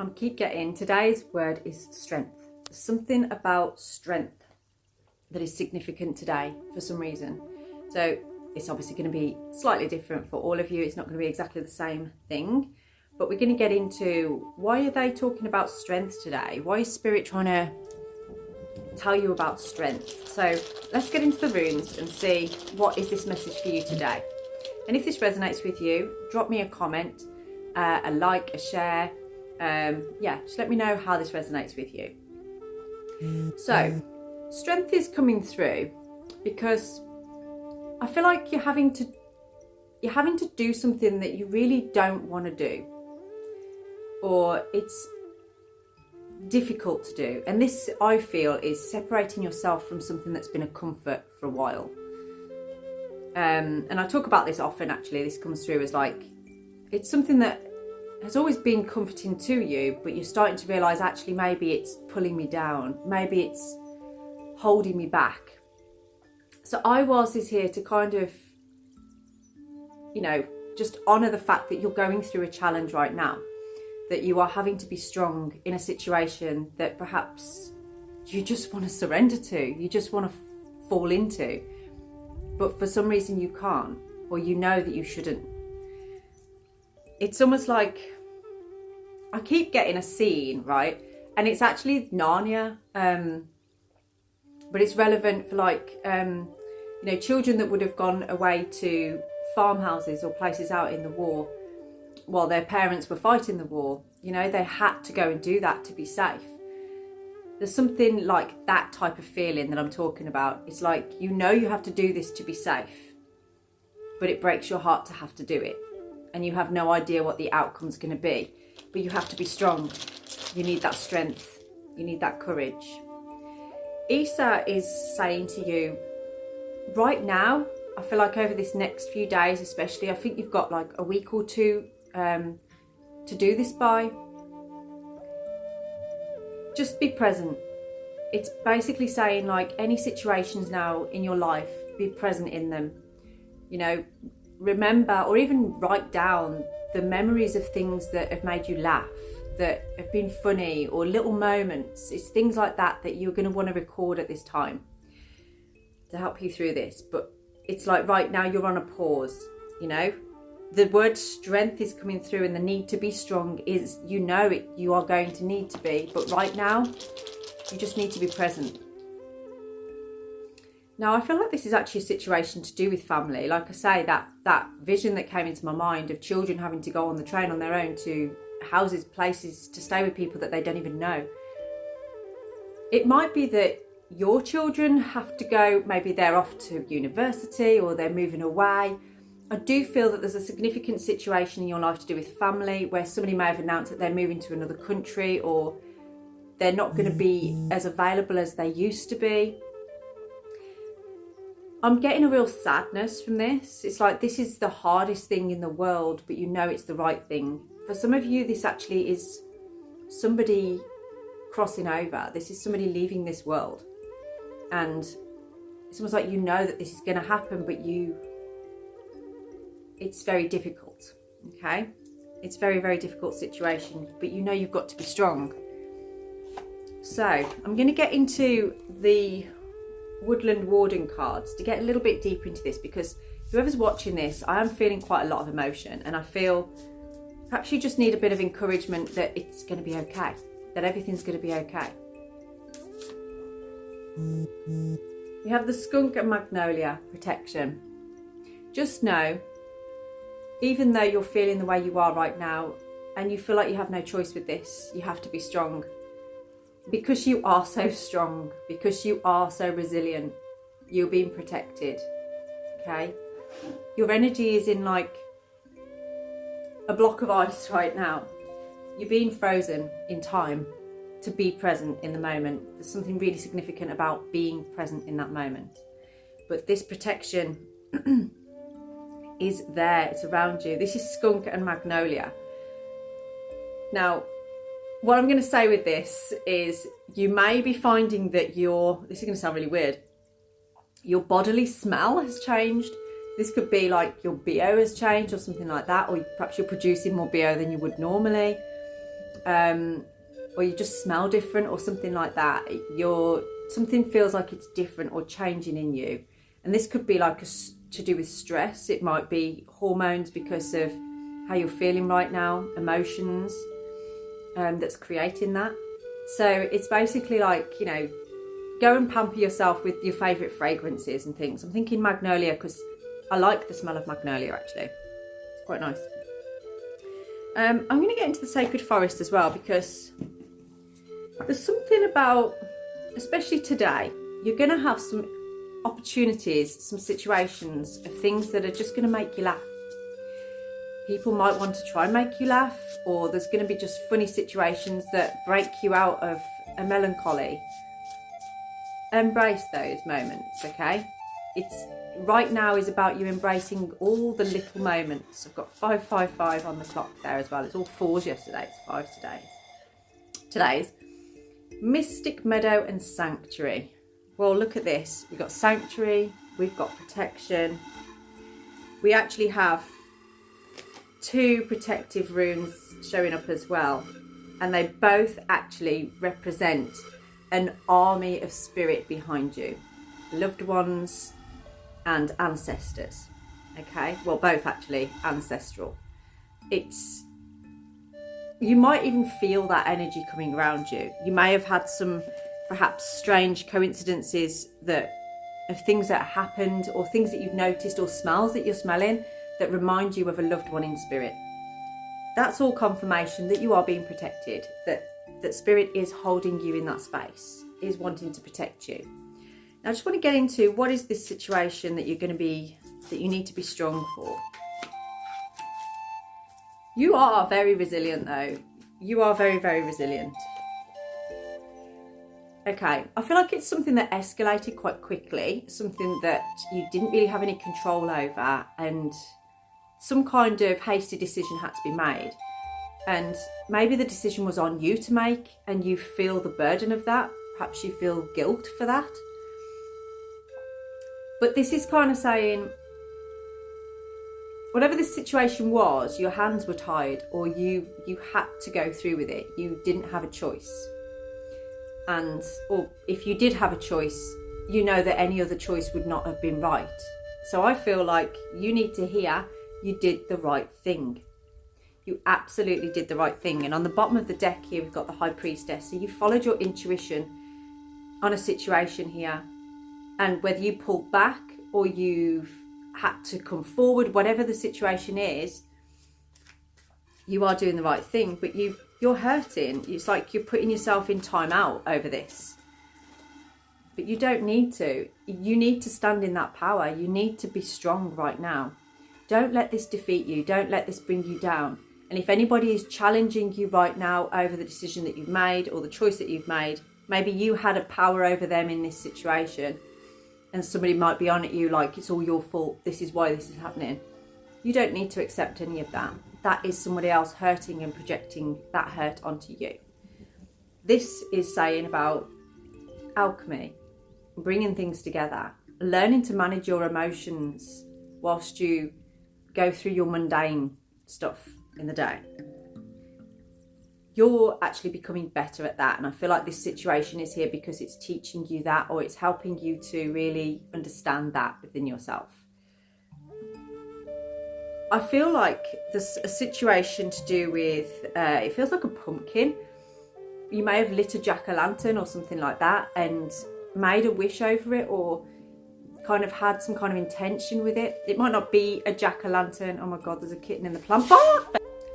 keep getting, today's word is strength. There's something about strength that is significant today for some reason. So it's obviously going to be slightly different for all of you. It's not going to be exactly the same thing, but we're going to get into why are they talking about strength today? Why is Spirit trying to tell you about strength? So let's get into the runes and see what is this message for you today. And if this resonates with you, drop me a comment, a like, a share. Just let me know how this resonates with you. So strength is coming through because I feel like you're having to do something that you really don't want to do, or it's difficult to do. And this, I feel, is separating yourself from something that's been a comfort for a while. And I talk about this often, actually. This comes through as like, it's something that has always been comforting to you, but you're starting to realise actually maybe it's pulling me down, maybe it's holding me back. So Wyrd is here to kind of, just honour the fact that you're going through a challenge right now, that you are having to be strong in a situation that perhaps you just want to surrender to, you just want to fall into, but for some reason you can't, or you know that you shouldn't. It's almost like, I keep getting a scene, right? And it's actually Narnia, but it's relevant for like, children that would have gone away to farmhouses or places out in the war while their parents were fighting the war. They had to go and do that to be safe. There's something like that type of feeling that I'm talking about. It's like, you have to do this to be safe, but it breaks your heart to have to do it. And you have no idea what the outcome's going to be, but you have to be strong. You need that strength. You need that courage. Isa is saying to you, right now, I feel like over this next few days especially, I think you've got like a week or two to do this by. Just be present. It's basically saying like any situations now in your life, be present in them. Remember or even write down the memories of things that have made you laugh, that have been funny, or little moments. It's things like that you're going to want to record at this time to help you through this. But it's like right now you're on a pause, The word strength is coming through, and the need to be strong is, you are going to need to be. But right now, you just need to be present. Now, I feel like this is actually a situation to do with family. Like I say, that vision that came into my mind of children having to go on the train on their own to houses, places, to stay with people that they don't even know. It might be that your children have to go, maybe they're off to university or they're moving away. I do feel that there's a significant situation in your life to do with family where somebody may have announced that they're moving to another country, or they're not going to be as available as they used to be. I'm getting a real sadness from this. It's like this is the hardest thing in the world, but it's the right thing. For some of you, this actually is somebody crossing over. This is somebody leaving this world. And it's almost like that this is going to happen, but it's very difficult, okay? It's a very, very difficult situation, but you've got to be strong. So I'm going to get into the Woodland Warden cards to get a little bit deeper into this, because whoever's watching this, I am feeling quite a lot of emotion, and I feel perhaps you just need a bit of encouragement that it's going to be okay, that everything's going to be okay. We have the Skunk and Magnolia protection. Just know, even though you're feeling the way you are right now and you feel like you have no choice with this, you have to be strong. Because you are so strong, because you are so resilient, you're being protected, okay? Your energy is in like a block of ice right now. You're being frozen in time to be present in the moment. There's something really significant about being present in that moment. But this protection is there, it's around you. This is Skunk and Magnolia. Now, what I'm going to say with this is you may be finding that this is going to sound really weird, your bodily smell has changed. This could be like your BO has changed or something like that, or perhaps you're producing more BO than you would normally. or you just smell different or something like that. Something feels like it's different or changing in you. And this could be like to do with stress. It might be hormones because of how you're feeling right now, emotions, that's creating that. So it's basically like, you know, go and pamper yourself with your favourite fragrances and things. I'm thinking magnolia because I like the smell of magnolia actually. It's quite nice. I'm going to get into the sacred forest as well because there's something about, especially today, you're going to have some opportunities, some situations of things that are just going to make you laugh. People might want to try and make you laugh, or there's going to be just funny situations that break you out of a melancholy. Embrace those moments, okay? It's right now is about you embracing all the little moments. I've got 555 on the clock there as well. It's all 4s yesterday, it's 5 today's. Mystic Meadow and Sanctuary. Well, look at this. We've got Sanctuary, we've got Protection. We actually have 2 protective runes showing up as well. And they both actually represent an army of spirit behind you. Loved ones and ancestors. Okay? Well, both actually ancestral. You might even feel that energy coming around you. You may have had some perhaps strange coincidences of things that happened, or things that you've noticed, or smells that you're smelling that remind you of a loved one in spirit. That's all confirmation that you are being protected, that spirit is holding you in that space, is wanting to protect you. Now I just want to get into what is this situation that you need to be strong for. You are very resilient though. You are very, very resilient. Okay, I feel like it's something that escalated quite quickly, something that you didn't really have any control over, and some kind of hasty decision had to be made. And maybe the decision was on you to make, and you feel the burden of that. Perhaps you feel guilt for that. But this is kind of saying, whatever this situation was, your hands were tied, or you had to go through with it. You didn't have a choice. Or if you did have a choice, you know that any other choice would not have been right. So I feel like you need to hear you did the right thing. You absolutely did the right thing. And on the bottom of the deck here, we've got the High Priestess. So you followed your intuition on a situation here. And whether you pulled back or you've had to come forward, whatever the situation is, you are doing the right thing. But you're hurting. It's like you're putting yourself in time out over this. But you don't need to. You need to stand in that power. You need to be strong right now. Don't let this defeat you. Don't let this bring you down. And if anybody is challenging you right now over the decision that you've made or the choice that you've made, maybe you had a power over them in this situation, and somebody might be on at you like it's all your fault. This is why this is happening. You don't need to accept any of that. That is somebody else hurting and projecting that hurt onto you. This is saying about alchemy, bringing things together, learning to manage your emotions whilst you go through your mundane stuff in the day. You're actually becoming better at that, and I feel like this situation is here because it's teaching you that, or it's helping you to really understand that within yourself. I feel like there's a situation to do with, it feels like a pumpkin. You may have lit a jack-o'-lantern or something like that and made a wish over it, or kind of had some kind of intention with it. It might not be a jack-o'-lantern. Oh my God, there's a kitten in the plant.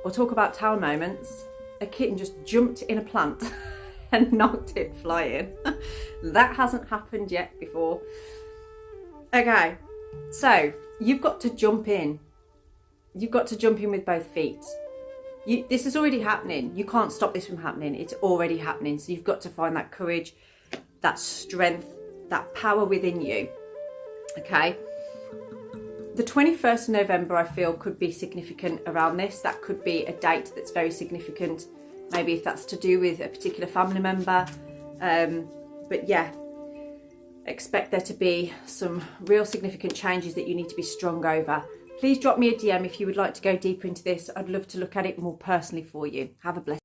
Or talk about tower moments. A kitten just jumped in a plant and knocked it flying. That hasn't happened yet before. Okay, so you've got to jump in. You've got to jump in with both feet. This is already happening. You can't stop this from happening. It's already happening. So you've got to find that courage, that strength, that power within you. Okay. The 21st of November, I feel, could be significant around this. That could be a date that's very significant. Maybe if that's to do with a particular family member. But yeah, expect there to be some real significant changes that you need to be strong over. Please drop me a DM if you would like to go deeper into this. I'd love to look at it more personally for you. Have a blessed